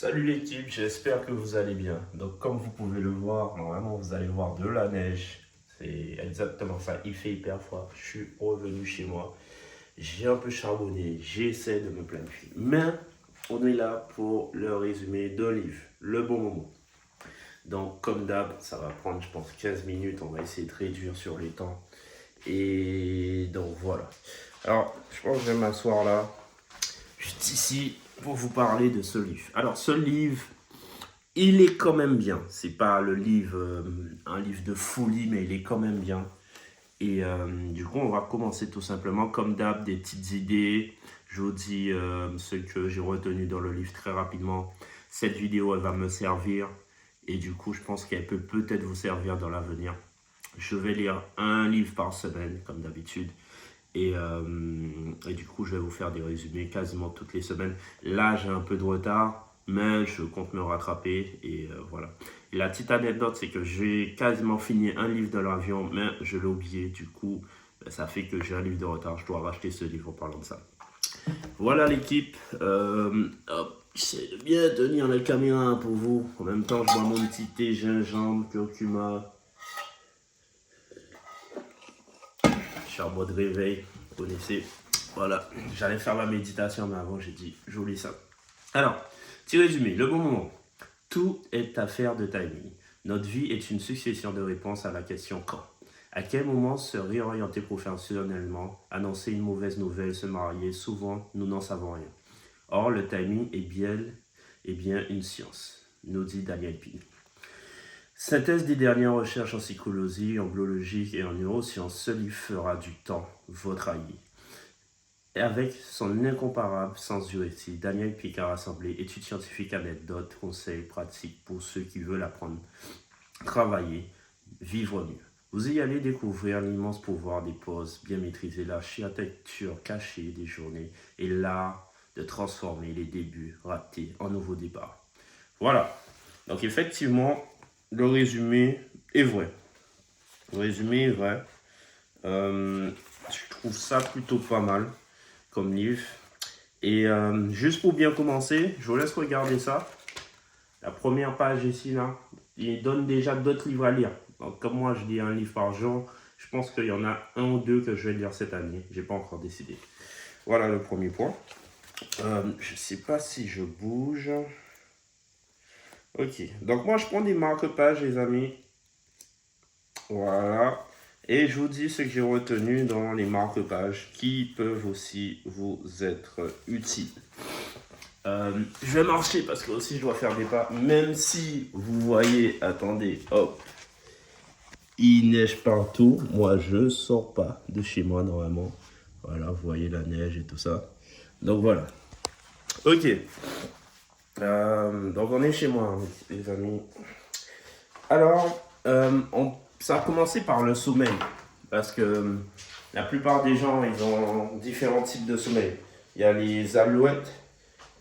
Salut l'équipe, j'espère que vous allez bien. Donc comme vous pouvez le voir, normalement vous allez voir de la neige. C'est exactement ça, il fait hyper froid. Je suis revenu chez moi. J'ai un peu charbonné, j'essaie de me planifier. Mais on est là pour le résumé d'un livre, Le Bon Moment. Donc comme d'hab, ça va prendre je pense 15 minutes, on va essayer de réduire sur les temps. Et donc voilà. Alors je pense que je vais m'asseoir là, juste ici, pour vous parler de ce livre. Alors ce livre, il est quand même bien. C'est pas le livre, un livre de folie, mais il est quand même bien. Et du coup, on va commencer tout simplement, comme d'hab, des petites idées. Je vous dis ce que j'ai retenu dans le livre très rapidement. Cette vidéo, elle va me servir. Et du coup, je pense qu'elle peut peut-être vous servir dans l'avenir. Je vais lire un livre par semaine, comme d'habitude. Et du coup, je vais vous faire des résumés quasiment toutes les semaines. Là, j'ai un peu de retard, mais je compte me rattraper. Et voilà. Et la petite anecdote, c'est que j'ai quasiment fini un livre dans l'avion, mais je l'ai oublié. Du coup, ça fait que j'ai un livre de retard. Je dois racheter ce livre en parlant de ça. Voilà l'équipe. J'essaie de bien tenir la caméra pour vous. En même temps, je bois mon petit thé gingembre, curcuma. Charbon de réveil, vous connaissez. Voilà, j'allais faire ma méditation, mais avant j'ai dit, j'oublie ça. Alors, petit résumé, le bon moment. Tout est affaire de timing. Notre vie est une succession de réponses à la question quand. À quel moment se réorienter professionnellement, annoncer une mauvaise nouvelle, se marier, souvent nous n'en savons rien. Or, le timing est bien une science, nous dit Daniel Pink. Synthèse des dernières recherches en psychologie, en biologie et en neurosciences, ce livre fera du temps votre allié. Et avec son incomparable sens du récit, Daniel Picard a rassemblé études scientifiques, anecdotes, conseils, pratiques pour ceux qui veulent apprendre, travailler, vivre mieux. Vous y allez découvrir l'immense pouvoir des pauses bien maîtrisées, l'architecture cachée des journées et l'art de transformer les débuts ratés en nouveaux départs. Voilà. Donc effectivement, le résumé est vrai. Le résumé est vrai. Je trouve ça plutôt pas mal comme livre. Et juste pour bien commencer, je vous laisse regarder ça. La première page ici, là, il donne déjà d'autres livres à lire. Donc comme moi, je lis un livre par jour, je pense qu'il y en a un ou deux que je vais lire cette année. J'ai pas encore décidé. Voilà le premier point. Je sais pas si je bouge. Ok, donc moi je prends des marque-pages les amis. Voilà. Et je vous dis ce que j'ai retenu dans les marque-pages qui peuvent aussi vous être utiles. Je vais marcher parce que aussi je dois faire des pas. Même si vous voyez, attendez, hop, il neige partout. Moi je sors pas de chez moi normalement. Voilà, vous voyez la neige et tout ça. Donc voilà. Ok. Donc on est chez moi, hein, les amis. Alors, ça a commencé par le sommeil, parce que la plupart des gens, ils ont différents types de sommeil. Il y a les alouettes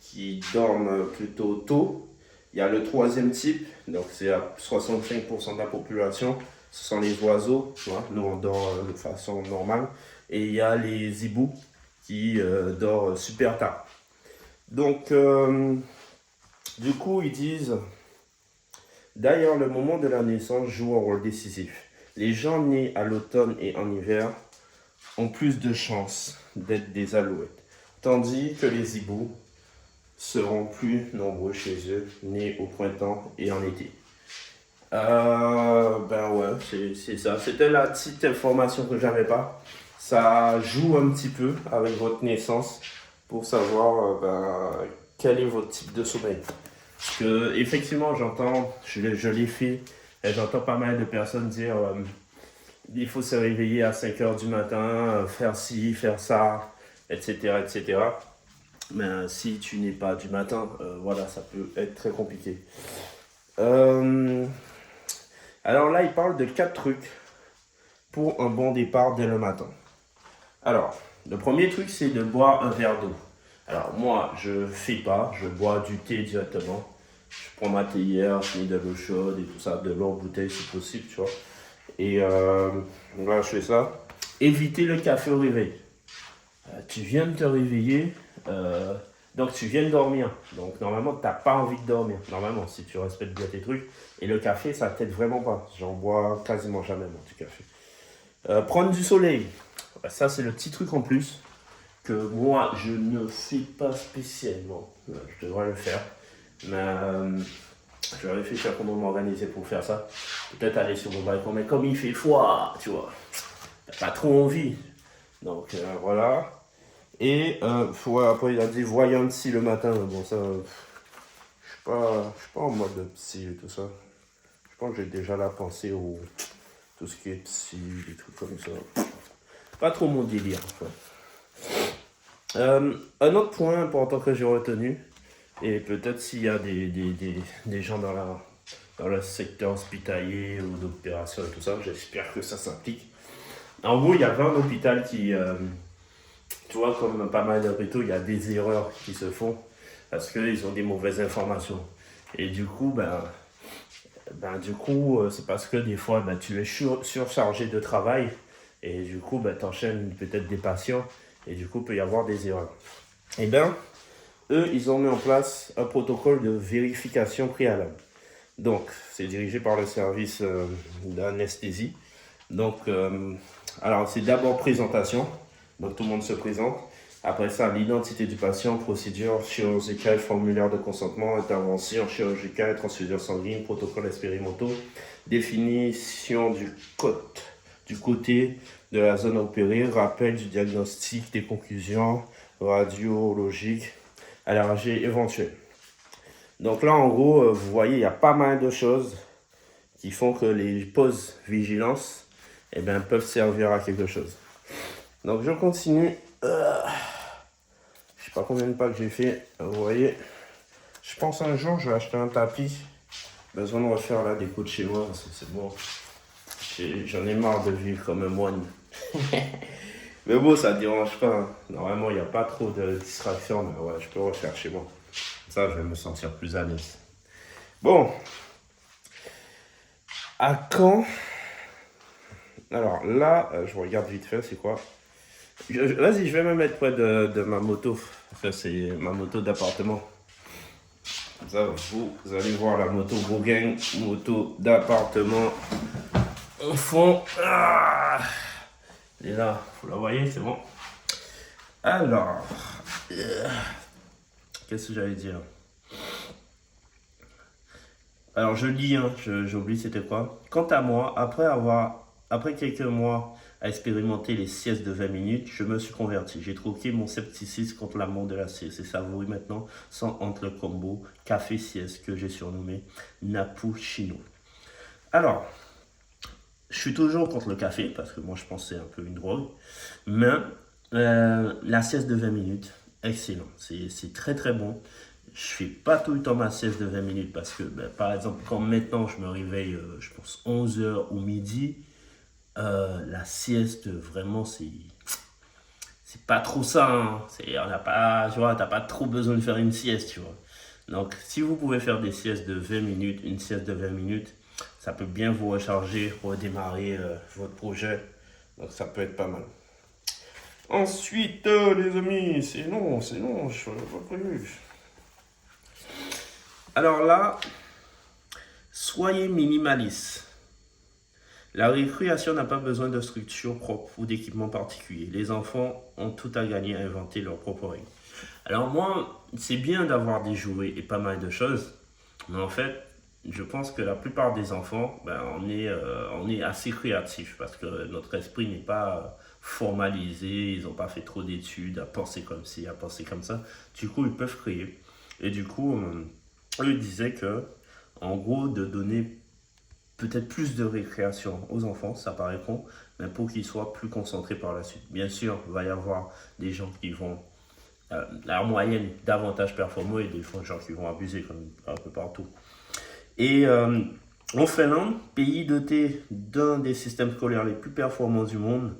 qui dorment plutôt tôt. Il y a le troisième type, donc c'est à 65% de la population. Ce sont les oiseaux, tu vois, nous on dort de façon normale. Et il y a les hiboux qui dorment super tard. Donc, du coup, ils disent... D'ailleurs, le moment de la naissance joue un rôle décisif. Les gens nés à l'automne et en hiver ont plus de chances d'être des alouettes, tandis que les hiboux seront plus nombreux chez eux, nés au printemps et en été. Ben ouais, c'est ça. C'était la petite information que j'avais pas. Ça joue un petit peu avec votre naissance pour savoir quel est votre type de sommeil. Parce que, effectivement, je l'ai fait, et j'entends pas mal de personnes dire il faut se réveiller à 5 heures du matin, faire ci, faire ça, etc. etc. Mais si tu n'es pas du matin, voilà, ça peut être très compliqué. Alors là, il parle de 4 trucs pour un bon départ dès le matin. Alors, le premier truc, c'est de boire un verre d'eau. Alors moi, je fais pas, je bois du thé directement. Je prends ma théière, je mets de l'eau chaude et tout ça, de l'eau en bouteille si possible, tu vois. Et là, je fais ça. Éviter le café au réveil. Tu viens de te réveiller, Donc tu viens de dormir. Donc normalement, tu n'as pas envie de dormir. Normalement, si tu respectes bien tes trucs. Et le café, ça t'aide vraiment pas. J'en bois quasiment jamais, moi, du café. Prendre du soleil. Ça, c'est le petit truc en plus que moi, je ne fais pas spécialement. Je devrais le faire. Mais je vais réfléchir à comment m'organiser pour faire ça. Peut-être aller sur mon balcon. Mais comme il fait froid, tu vois, t'as pas trop envie. Donc voilà. Et après, il a dit voyant psy le matin. Bon, ça, je suis pas en mode psy et tout ça. Je pense que j'ai déjà la pensée au tout ce qui est psy, des trucs comme ça. Pas trop mon délire. En fait. Un autre point important que j'ai retenu, et peut-être s'il y a des gens dans le secteur hospitalier ou d'opération et tout ça, j'espère que ça s'applique. En gros, il y avait un hôpital qui, tu vois, comme pas mal d'hôpitaux, il y a des erreurs qui se font parce qu'ils ont des mauvaises informations. Et du coup, c'est parce que des fois, tu es surchargé de travail et du coup, tu enchaînes peut-être des patients et du coup, il peut y avoir des erreurs. Et bien, eux, ils ont mis en place un protocole de vérification préalable. Donc, c'est dirigé par le service d'anesthésie. Donc, alors, c'est d'abord présentation. Donc, tout le monde se présente. Après ça, l'identité du patient, procédure chirurgicale, formulaire de consentement, intervention chirurgicale, transfusion sanguine, protocole expérimentaux, définition du côté de la zone opérée, rappel du diagnostic, des conclusions radiologiques, allergies éventuelles. Donc là, en gros, vous voyez, il y a pas mal de choses qui font que les pauses vigilance peuvent servir à quelque chose. Donc je continue. Je sais pas combien de pas que j'ai fait. Vous voyez, je pense un jour je vais acheter un tapis. Besoin de refaire la déco de chez moi. C'est bon. J'en ai marre de vivre comme un moine. Mais bon, ça ne dérange pas. Hein. Normalement, il n'y a pas trop de distractions. Mais ouais, je peux refaire chez moi. Ça, je vais me sentir plus à l'aise. Bon. À quand? Alors là, je regarde vite fait, c'est quoi? Vas-y, je vais me mettre près de ma moto. Ça, c'est ma moto d'appartement. Ça, vous allez voir la moto Gauguin, moto d'appartement. Au fond. Ah, elle est là, vous la voyez, c'est bon. Alors, qu'est-ce que j'allais dire? Alors, je lis, hein, j'oublie c'était quoi. Quant à moi, après quelques mois à expérimenter les siestes de 20 minutes, je me suis converti. J'ai troqué mon scepticisme contre l'amour de la sieste et savouré maintenant, sans honte, le combo café-sieste que j'ai surnommé Napuccino. Alors, je suis toujours contre le café, parce que moi je pense que c'est un peu une drogue, mais la sieste de 20 minutes, excellent, c'est très très bon. Je fais pas tout le temps ma sieste de 20 minutes parce que, par exemple, quand maintenant je me réveille, je pense 11h ou midi, la sieste, vraiment, c'est pas trop ça. Hein. On n'a pas, tu vois, t'as pas trop besoin de faire une sieste, tu vois. Donc, si vous pouvez faire des siestes de 20 minutes, une sieste de 20 minutes, ça peut bien vous recharger, redémarrer votre projet. Donc, ça peut être pas mal. Ensuite, les amis, c'est non, je n'ai pas prévu. Alors là, soyez minimaliste. La récréation n'a pas besoin de structure propre ou d'équipement particulier. Les enfants ont tout à gagner à inventer leurs propres règles. Alors moi, c'est bien d'avoir des jouets et pas mal de choses, mais en fait, je pense que la plupart des enfants, on est assez créatifs parce que notre esprit n'est pas formalisé, ils n'ont pas fait trop d'études à penser comme ci, à penser comme ça. Du coup, ils peuvent créer. Et du coup, eux disaient que, en gros, de donner peut-être plus de récréation aux enfants, ça paraît con, mais pour qu'ils soient plus concentrés par la suite. Bien sûr, il va y avoir des gens qui vont, la moyenne, davantage performer et des gens qui vont abuser comme un peu partout. Et en Finlande, pays doté d'un des systèmes scolaires les plus performants du monde,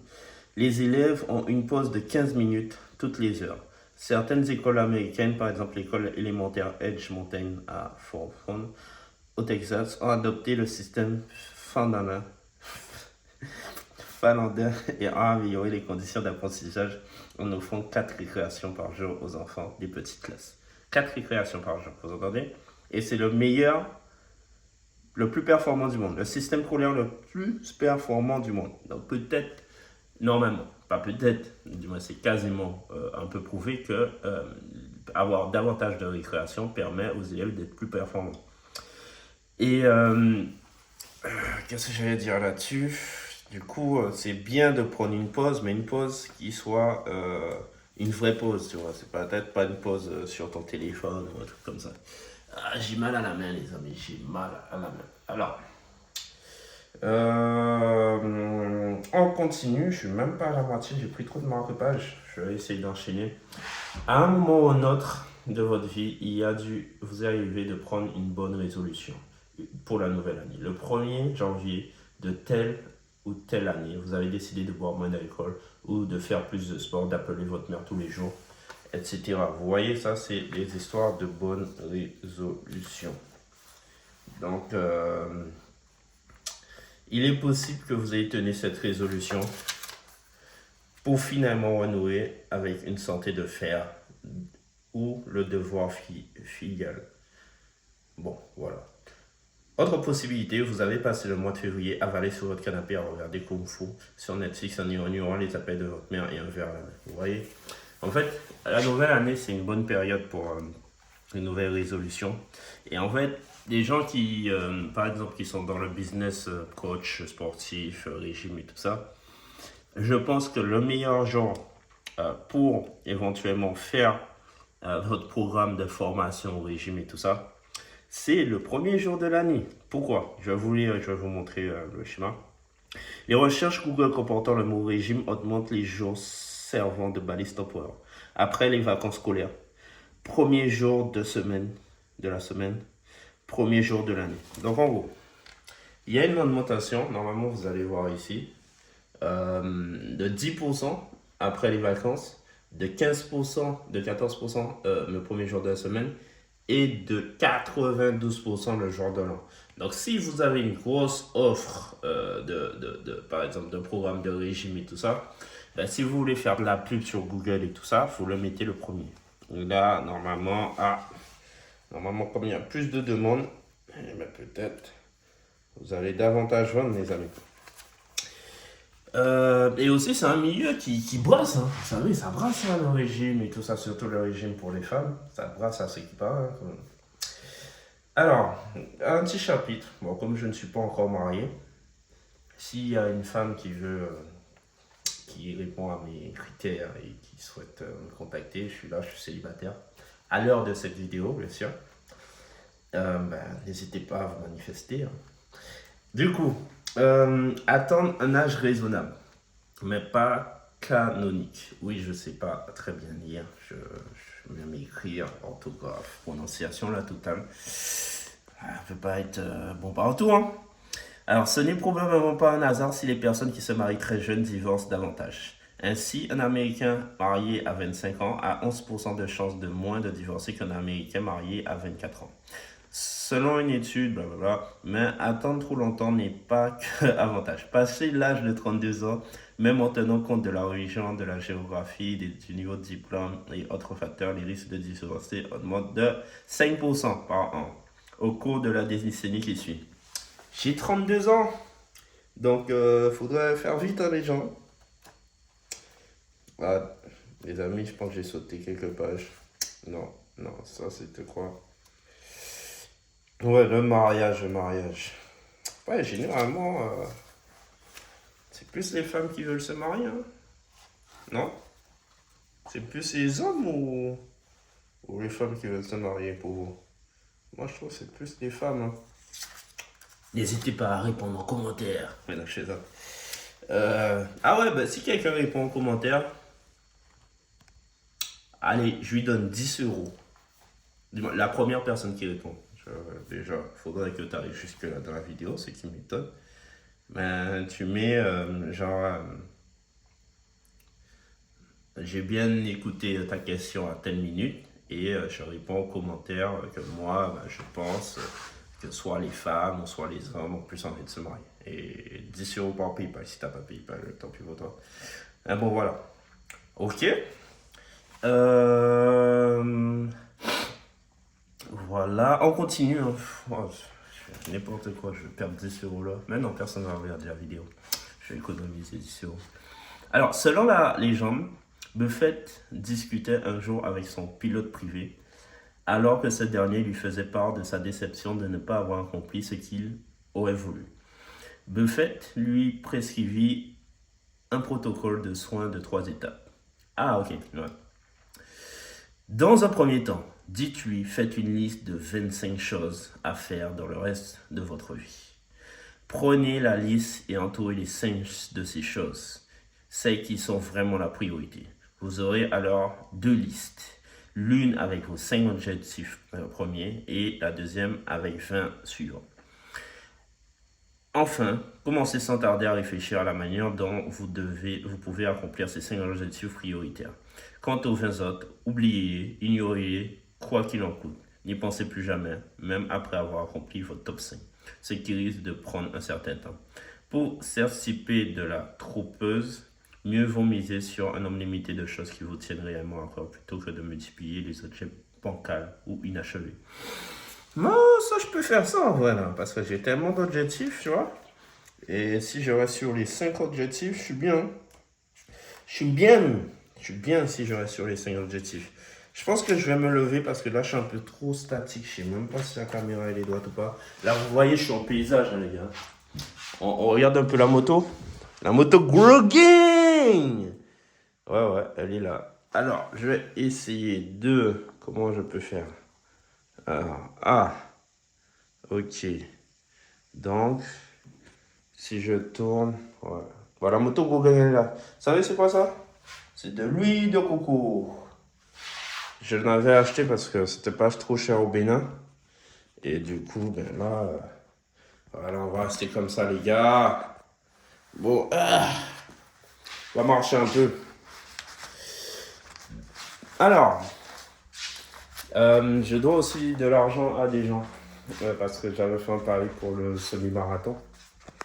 les élèves ont une pause de 15 minutes toutes les heures. Certaines écoles américaines, par exemple l'école élémentaire Edge Mountain à Fort Fun, au Texas, ont adopté le système finlandais et a amélioré les conditions d'apprentissage en offrant 4 récréations par jour aux enfants des petites classes. 4 récréations par jour, vous entendez? Et c'est le meilleur, le plus performant du monde, le système scolaire le plus performant du monde. Donc peut-être, normalement, pas peut-être, du moins c'est quasiment un peu prouvé que avoir davantage de récréation permet aux élèves d'être plus performants. Et qu'est-ce que j'allais dire là-dessus? Du coup, c'est bien de prendre une pause, mais une pause qui soit une vraie pause, tu vois. C'est peut-être pas une pause sur ton téléphone ou un truc comme ça. Ah, j'ai mal à la main, les amis, j'ai mal à la main. Alors, on continue, je suis même pas à la moitié, j'ai pris trop de marque-page. Je vais essayer d'enchaîner. À un moment ou un autre de votre vie, il a dû vous arriver de prendre une bonne résolution pour la nouvelle année. Le 1er janvier de telle ou telle année, vous avez décidé de boire moins d'alcool ou de faire plus de sport, d'appeler votre mère tous les jours, etc. Vous voyez, ça, c'est les histoires de bonnes résolutions. Donc, il est possible que vous ayez tenu cette résolution pour finalement renouer avec une santé de fer ou le devoir filial. Bon, voilà. Autre possibilité, vous avez passé le mois de février avalé sur votre canapé à regarder Kung Fu sur Netflix en ignorant les appels de votre mère et un verre à la main. Vous voyez? En fait, la nouvelle année, c'est une bonne période pour une nouvelle résolution. Et en fait, les gens qui, par exemple, qui sont dans le business, coach sportif, régime et tout ça, je pense que le meilleur jour pour éventuellement faire votre programme de formation au régime et tout ça, c'est le premier jour de l'année. Pourquoi? Je vais vous lire et je vais vous montrer le schéma. Les recherches Google comportant le mot régime augmentent les jours servant de balise temporaire. Après les vacances scolaires, premier jour de la semaine, premier jour de l'année. Donc en gros, il y a une augmentation, normalement vous allez voir ici, de 10% après les vacances, de 15%, de 14% le premier jour de la semaine et de 92% le jour de l'an. Donc si vous avez une grosse offre par exemple de programme de régime et tout ça, ben, si vous voulez faire de la pub sur Google et tout ça, vous le mettez le premier. Et là, normalement, comme il y a plus de demandes, ben, peut-être vous allez davantage vendre, mes amis. Et aussi, c'est un milieu qui brasse, hein. Vous savez, ça brasse hein, le régime et tout ça, surtout le régime pour les femmes. Ça brasse à ce qui paraît. Hein. Alors, un petit chapitre. Bon, comme je ne suis pas encore marié, s'il y a une femme qui répond à mes critères et qui souhaite me contacter, je suis là, je suis célibataire. À l'heure de cette vidéo, bien sûr. N'hésitez pas à vous manifester. Hein. Du coup, attendre un âge raisonnable, mais pas canonique. Oui, je sais pas très bien lire, je vais m'écrire, orthographe, prononciation, la totale. Ça peut pas être bon partout, hein. Alors, ce n'est probablement pas un hasard si les personnes qui se marient très jeunes divorcent davantage. Ainsi, un Américain marié à 25 ans a 11% de chances de moins de divorcer qu'un Américain marié à 24 ans. Selon une étude, blablabla, mais attendre trop longtemps n'est pas que avantage. Passer l'âge de 32 ans, même en tenant compte de la religion, de la géographie, du niveau de diplôme et autres facteurs, les risques de divorcer augmentent de 5% par an au cours de la décennie qui suit. J'ai 32 ans, donc faudrait faire vite hein, les gens. Ah, les amis, je pense que j'ai sauté quelques pages. Non, ça c'était quoi? Ouais, le mariage. Ouais, généralement, c'est plus les femmes qui veulent se marier, hein. Non? C'est plus les hommes ou les femmes qui veulent se marier pour vous? Moi, je trouve que c'est plus les femmes, hein. N'hésitez pas à répondre en commentaire. Mais là, je sais ça. Si quelqu'un répond en commentaire, allez, je lui donne 10 euros. La première personne qui répond. Déjà, il faudrait que tu arrives jusque-là dans la vidéo, ce qui m'étonne. Mais tu mets j'ai bien écouté ta question à telle minute et je réponds aux commentaires que moi, je pense que soit les femmes ou soit les hommes ont plus envie de se marier. Et 10 euros par PayPal, si t'as pas PayPal, tant pis pour toi. Ah bon, voilà. Ok. Voilà, on continue. Hein. Oh, n'importe quoi, je vais perdre 10 euros là. Mais non, personne ne va regarder la vidéo. Je vais économiser 10 euros. Alors, selon la légende, Buffett discutait un jour avec son pilote privé, alors que ce dernier lui faisait part de sa déception de ne pas avoir accompli ce qu'il aurait voulu. Buffett lui prescrivit un protocole de soins de 3 étapes. Ah, ok. Ouais. Dans un premier temps, dites-lui, faites une liste de 25 choses à faire dans le reste de votre vie. Prenez la liste et entourez les 5 de ces choses, celles qui sont vraiment la priorité. Vous aurez alors 2 listes, l'une avec vos 5 objectifs premiers et la deuxième avec 20 suivants. Enfin, commencez sans tarder à réfléchir à la manière dont vous pouvez accomplir ces 5 objectifs prioritaires. Quant aux 20 autres, oubliez-les, ignorez-les, quoi qu'il en coûte. N'y pensez plus jamais, même après avoir accompli votre top 5, ce qui risque de prendre un certain temps. Pour s'extirper de la trompeuse, mieux vaut miser sur un nombre limité de choses qui vous tiennent réellement à cœur plutôt que de multiplier les objets bancals ou inachevés. Moi, ça, je peux faire ça en vrai, là, parce que j'ai tellement d'objectifs, tu vois. Et si je reste sur les 5 objectifs, je suis bien. Je suis bien si je reste sur les 5 objectifs. Je pense que je vais me lever parce que là, je suis un peu trop statique. Je ne sais même pas si la caméra elle est droite ou pas. Là, vous voyez, je suis en paysage, hein, les gars. On regarde un peu la moto. La moto Grow Gang. Ouais, elle est là. Alors, je vais essayer de... Comment je peux faire? Alors, ok. Donc, si je tourne... Voilà. Voilà, la moto Grow Gang est là. Vous savez, c'est quoi ça? C'est de l'huile de coco. Je l'avais acheté parce que c'était pas trop cher au Bénin. Et du coup, ben là, voilà, on va rester comme ça, les gars. Bon, on va marcher un peu. Alors, je dois aussi de l'argent à des gens. Parce que j'avais fait un pari pour le semi-marathon.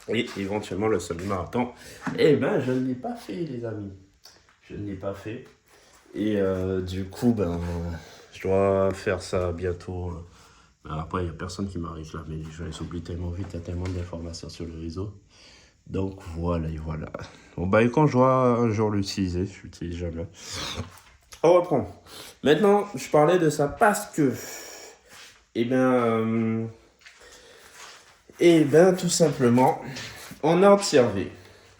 Et éventuellement le semi-marathon. Eh ben, je ne l'ai pas fait, les amis. Je ne l'ai pas fait. Et du coup, ben, je dois faire ça bientôt. Après, il n'y a personne qui m'a réclamé. Je les oublie tellement vite, il y a tellement d'informations sur le réseau. Donc voilà, et voilà. Bon, bah, et quand je dois un jour l'utiliser, je l'utilise jamais. On reprend. Maintenant, je parlais de ça parce que, eh ben, tout simplement, on a observé,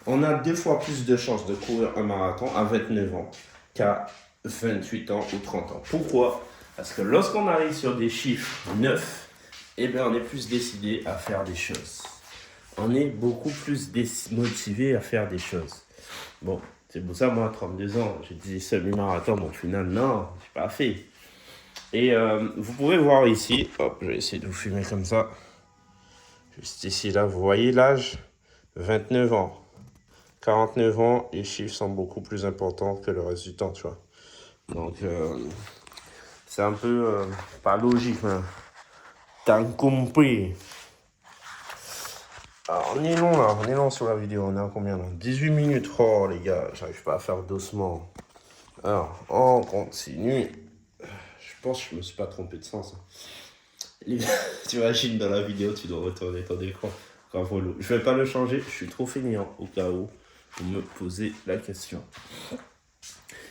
on a 2 fois plus de chances de courir un marathon à 29 ans qu'à 28 ans ou 30 ans. Pourquoi? Parce que lorsqu'on arrive sur des chiffres 9, eh bien, on est plus décidé à faire des choses. On est beaucoup plus motivé à faire des choses. Bon, c'est pour ça, moi, à 32 ans, j'ai dit semi-marathon, mais au final, non, je n'ai pas fait. Et vous pouvez voir ici, hop, je vais essayer de vous filmer comme ça. Juste ici, là, vous voyez l'âge, 29 ans. 49 ans, les chiffres sont beaucoup plus importants que le reste du temps, tu vois. Donc, c'est un peu pas logique, hein. T'as compris. Alors, on est long là, on est long sur la vidéo. On est à combien là? 18 minutes. Oh les gars, j'arrive pas à faire doucement. Alors, on continue. Je pense que je me suis pas trompé de sens. Tu imagines dans la vidéo, tu dois retourner ton écran. Je vais pas le changer, je suis trop fainéant au cas où vous me posez la question.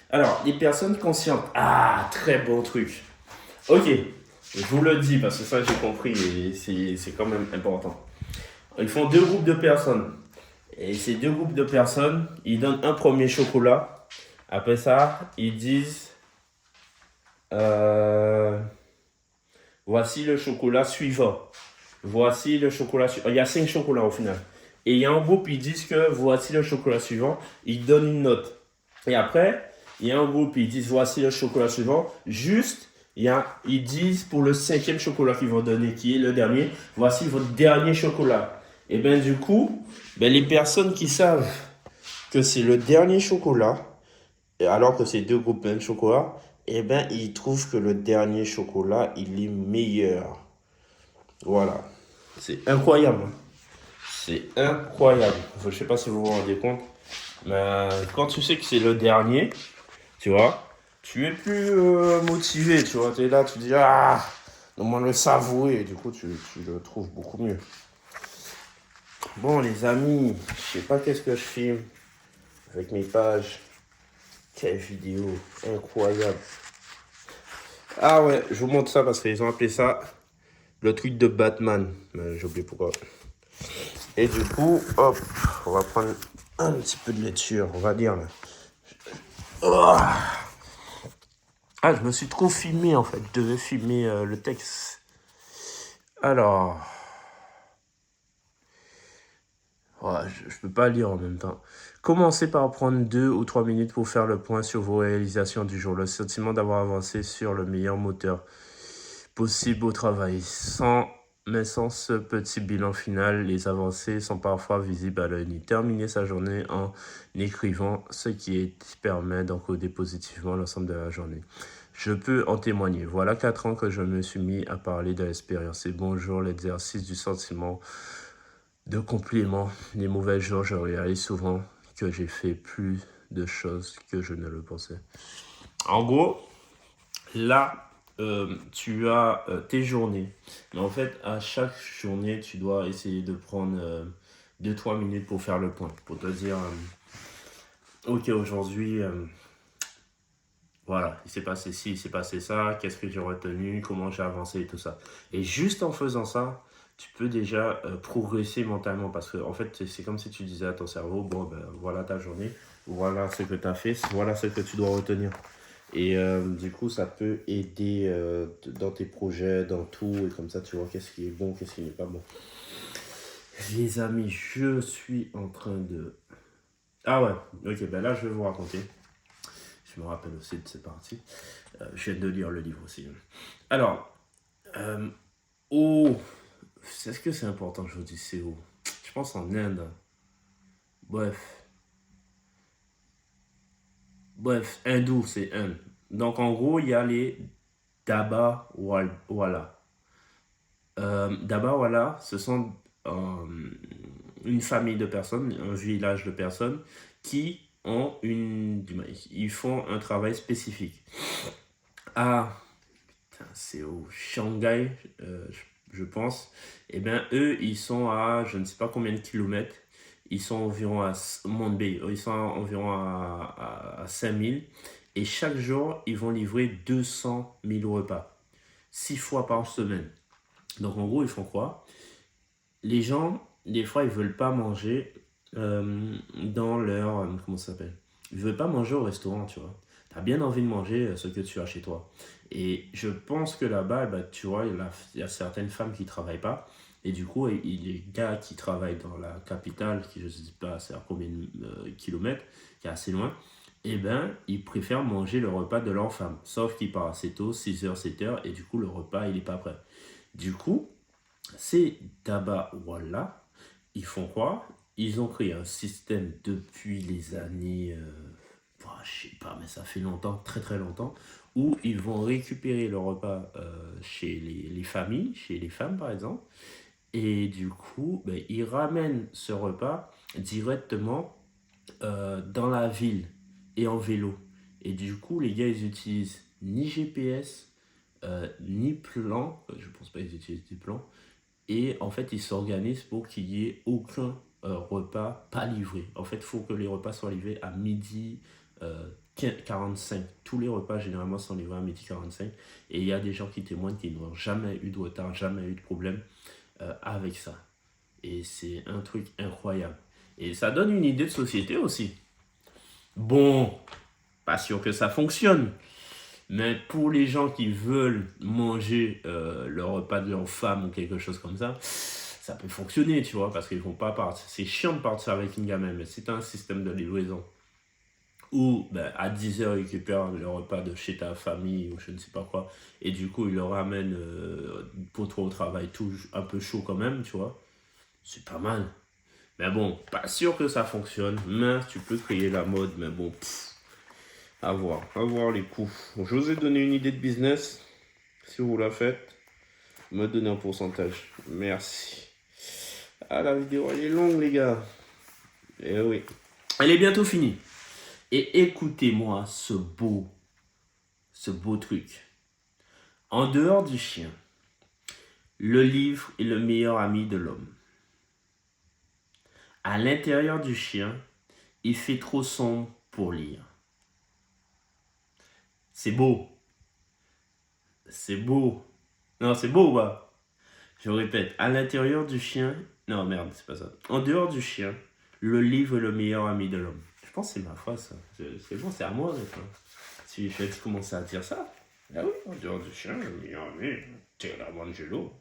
Alors, les personnes conscientes. Ah, très bon truc. Ok, je vous le dis parce que ça j'ai compris et c'est quand même important. Ils font 2 groupes de personnes. Et ces 2 groupes de personnes, ils donnent un premier chocolat. Après ça, ils disent voici le chocolat suivant. Voici le chocolat suivant. Il y a 5 chocolats au final. Et il y a un groupe, ils disent que voici le chocolat suivant. Ils donnent une note. Et après, il y a un groupe, ils disent voici le chocolat suivant. Juste, ils disent pour le 5e chocolat qu'ils vont donner, qui est le dernier, voici votre dernier chocolat. Et bien du coup, les personnes qui savent que c'est le dernier chocolat, alors que c'est 2 groupes de chocolat, ils trouvent que le dernier chocolat, il est meilleur. Voilà. C'est incroyable. C'est incroyable. Je sais pas si vous vous rendez compte. Mais quand tu sais que c'est le dernier, tu vois, tu es plus motivé, tu vois. Tu es là, tu dis, ah, au moins le savourer. Et du coup, tu le trouves beaucoup mieux. Bon, les amis, je sais pas qu'est-ce que je filme avec mes pages. Quelle vidéo incroyable. Ah ouais, je vous montre ça parce qu'ils ont appelé ça le truc de Batman. Mais j'ai oublié pourquoi. Et du coup, hop, on va prendre un petit peu de lecture, on va dire là. Oh. Ah, je me suis trop filmé en fait. Je devais filmer le texte. Alors, ouais, je peux pas lire en même temps. Commencez par prendre 2 ou 3 minutes pour faire le point sur vos réalisations du jour. Le sentiment d'avoir avancé sur le meilleur moteur possible au travail. Mais sans ce petit bilan final, les avancées sont parfois visibles à l'œil nu. Terminer sa journée en écrivant ce qui permet d'encoder positivement l'ensemble de la journée. Je peux en témoigner. Voilà 4 ans que je me suis mis à parler de l'expérience. Et bonjour, l'exercice du sentiment de complément. Les mauvais jours, je réalise souvent que j'ai fait plus de choses que je ne le pensais. En gros, là, tu as tes journées. Mais en fait, à chaque journée, tu dois essayer de prendre 2-3 minutes pour faire le point. Pour te dire, ok, aujourd'hui, voilà, il s'est passé ci, il s'est passé ça, qu'est-ce que j'ai retenu, comment j'ai avancé et tout ça. Et juste en faisant ça, tu peux déjà progresser mentalement. Parce que, en fait, c'est comme si tu disais à ton cerveau, bon, ben voilà ta journée, voilà ce que tu as fait, voilà ce que tu dois retenir. Et du coup, ça peut aider dans tes projets, dans tout. Et comme ça, tu vois qu'est-ce qui est bon, qu'est-ce qui n'est pas bon. Les amis, je suis en train de... Ah ouais, ok, ben là, je vais vous raconter. Je me rappelle aussi de cette partie. Je viens de lire le livre aussi. Alors, est-ce que c'est important que je vous dise c'est où? Je pense en Inde. Bref, hindou, c'est Inde. Donc, en gros, il y a les Dabawala. Dabawala, ce sont une famille de personnes, un village de personnes qui ils font un travail spécifique. Ah, c'est au Shanghai, je pense. Et bien, eux, ils sont à je ne sais pas combien de kilomètres. Ils sont environ à Mumbai. Ils sont environ à 5000. Et chaque jour, ils vont livrer 200 000 repas. 6 fois par semaine. Donc, en gros, ils font quoi? Les gens, des fois, ils veulent pas manger dans leur... comment ça s'appelle? Ils veulent pas manger au restaurant, tu vois. Tu as bien envie de manger ce que tu as chez toi. Et je pense que là-bas, bah, tu vois, il y a certaines femmes qui travaillent pas. Et du coup, les gars qui travaillent dans la capitale, qui je ne sais pas c'est à combien de kilomètres, qui est assez loin, eh ben, ils préfèrent manger le repas de leur femme. Sauf qu'ils partent assez tôt, 6h, 7h, et du coup, le repas, il n'est pas prêt. Du coup, ces Dabawala, ils font quoi? Ils ont créé un système depuis les années, je sais pas, mais ça fait longtemps, très très longtemps, où ils vont récupérer le repas chez les familles, chez les femmes par exemple, et du coup, ben, ils ramènent ce repas directement dans la ville et en vélo. Et du coup, les gars, ils utilisent ni GPS, ni plan, je pense pas qu'ils utilisent des plans, et en fait, ils s'organisent pour qu'il n'y ait aucun repas pas livré. En fait, il faut que les repas soient livrés à midi 45. Tous les repas, généralement, sont livrés à midi 45. Et il y a des gens qui témoignent qui n'ont jamais eu de retard, jamais eu de problème avec ça. Et c'est un truc incroyable. Et ça donne une idée de société aussi. Bon, pas sûr que ça fonctionne. Mais pour les gens qui veulent manger le repas de leur femme ou quelque chose comme ça peut fonctionner, tu vois, parce qu'ils vont pas partir. C'est chiant de partir avec une gamine, mais c'est un système de livraison où ben, à 10h, ils récupèrent le repas de chez ta famille ou je ne sais pas quoi, et du coup, ils le ramènent pour toi au travail, tout un peu chaud quand même, tu vois. C'est pas mal. Mais bon, pas sûr que ça fonctionne, mais tu peux créer la mode, mais bon, à voir les coûts. Bon, je vous ai donné une idée de business. Si vous la faites, me donnez un pourcentage. Merci. Ah, la vidéo, elle est longue, les gars. Eh oui. Elle est bientôt finie. Et écoutez-moi ce beau truc. En dehors du chien, le livre est le meilleur ami de l'homme. À l'intérieur du chien, il fait trop sombre pour lire. C'est beau. C'est beau. Non, c'est beau, bah. Je répète, à l'intérieur du chien... Non, merde, c'est pas ça. En dehors du chien, le livre est le meilleur ami de l'homme. Je pense que c'est ma phrase, ça. C'est bon, c'est à moi maintenant. Si je vais commencer à dire ça. Ah oui, en dehors du chien, le meilleur ami, c'est la Angelo.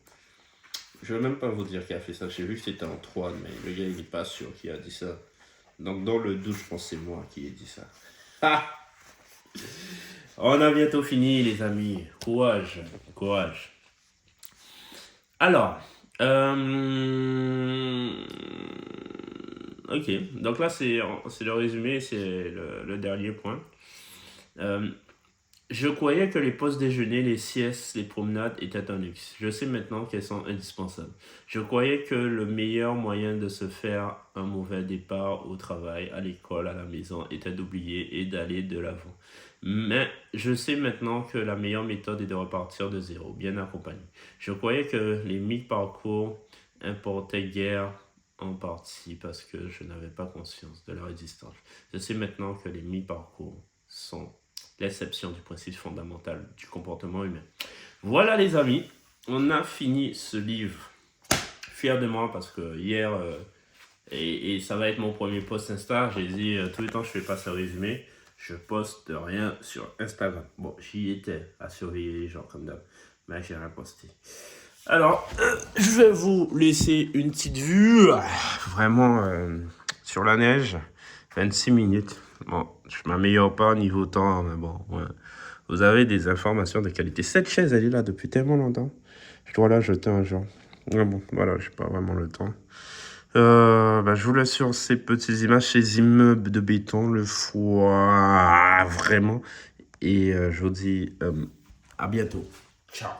Je ne vais même pas vous dire qui a fait ça. J'ai vu que c'était en 3, mais le gars, il n'est pas sûr qui a dit ça. Donc, dans le doute, je pense que c'est moi qui ai dit ça. Ah! On a bientôt fini, les amis. Courage, courage. Alors, ok, donc là c'est le résumé, c'est le dernier point. Je croyais que les pauses déjeuner, les siestes, les promenades étaient un luxe. Je sais maintenant qu'elles sont indispensables. Je croyais que le meilleur moyen de se faire un mauvais départ au travail, à l'école, à la maison était d'oublier et d'aller de l'avant. Mais je sais maintenant que la meilleure méthode est de repartir de zéro, bien accompagné. Je croyais que les mi-parcours importaient guère en partie parce que je n'avais pas conscience de leur existence. Je sais maintenant que les mi-parcours sont l'exception du principe fondamental du comportement humain. Voilà les amis, on a fini ce livre. Fier de moi parce que hier, et ça va être mon premier post Insta, j'ai dit tout le temps je fais pas ce résumé, je poste rien sur Instagram. Bon, j'y étais à surveiller les gens comme d'hab, mais j'ai rien posté. Alors, je vais vous laisser une petite vue, vraiment sur la neige, 26 minutes. Bon, je m'améliore pas au niveau temps, mais bon, ouais. Vous avez des informations de qualité. Cette chaise, elle est là depuis tellement longtemps. Je dois la jeter un jour. Mais bon, voilà, j'ai pas vraiment le temps. Je vous laisse sur ces petites images, ces immeubles de béton, le froid, vraiment. Et je vous dis à bientôt. Ciao.